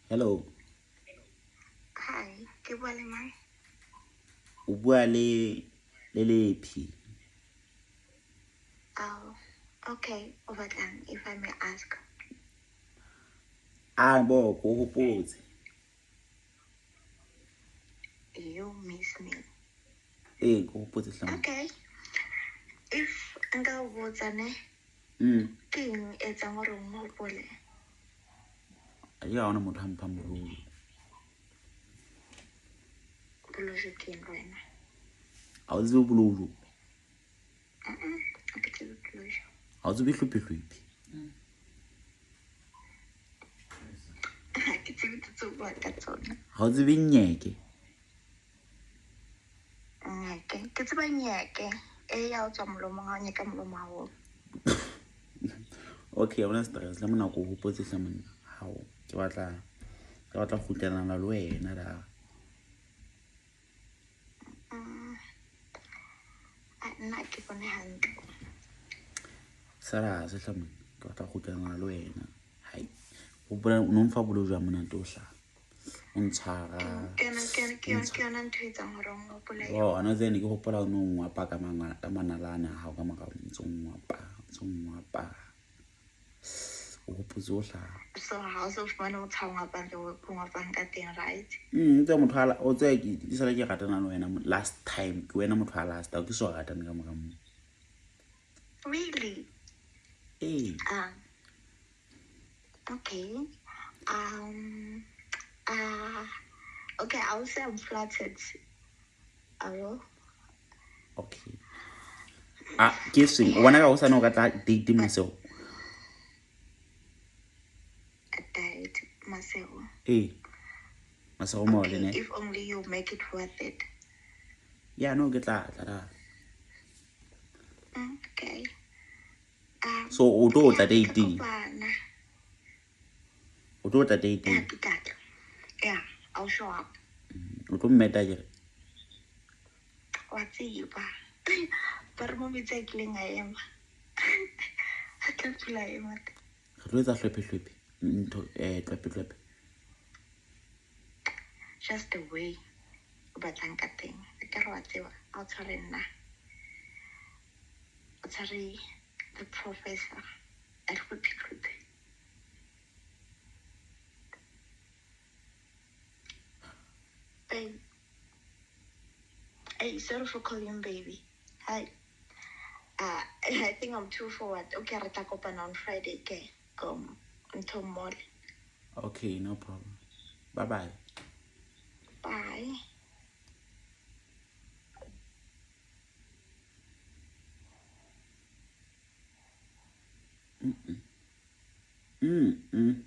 Hello. Hi, ke bua le mang? O bua le hloephehloephe. Oh, okay. O batlang, if I may ask. Bo ko hopotse. You miss me. Ko hopotse hlama. Okay. If nka o botsa ne, ke eng e etsang hore o nhopole? Ya ona motho a mpha morolo. Bolojo ke eng wena? Ha o tsebe Bolojo. Ha ke tsebe Bolojo. Ha o tsebe hloephehloephe. Ha ke tsebe tse bua ka tsona. Ha o tsebe nyeke. Nyeke, ke tseba nyeke. E ya o tswa molomong ha o nyeka molomo haholo. Okay, ona stress la mona ko hopotse hlama. Hao ke batla kgutlana le wena da. Nna ke bone hantle. Sala se hlama. Ke batla kgutlana le wena. Hai. O bona o mfa Bolojo a mona to hla. O ntshara. Ke yona ntho e etsang hore o nhopole. Ana tsene ke hopola o no ngwapa ka manalane a hao ka morao ntse o ngwapa. O hopotse o hla. So ha o so fumane motho a ngwapang le o ngwapang ka teng, right? Ntse motho ala o tse ke sala ke ratana le wena last time ke wena motho a last ke so ratana ka morao mo. Really? Okay. Okay, I would say I'm flattered. Hello? Okay. Ke seng o bona ka o sa no ka tla date Masego. A date Masego. Masego mo le ne. If only you make it worth it. Ya no ke tla da. Okay. So o tlo tla dating. O tlo tla dating. Yeah, I'll show up. O tlo mmeta jere. Wa tseba. Ba re mo metsa ke leng a ema. Ha tla pula ema. Re tlo etsa hloephehloephe. Ntho hloephehloephe. Just the way o batlang ka teng. Ke re wa tseba, a o tshware nna. O tshware the professor at hloephehloephe. Babe. Hey, sorry for calling baby. Hi. I think I'm too forward. Okay, re tla kopana on Friday ke until mall. Okay, no problem. Bye. Bye. Mm.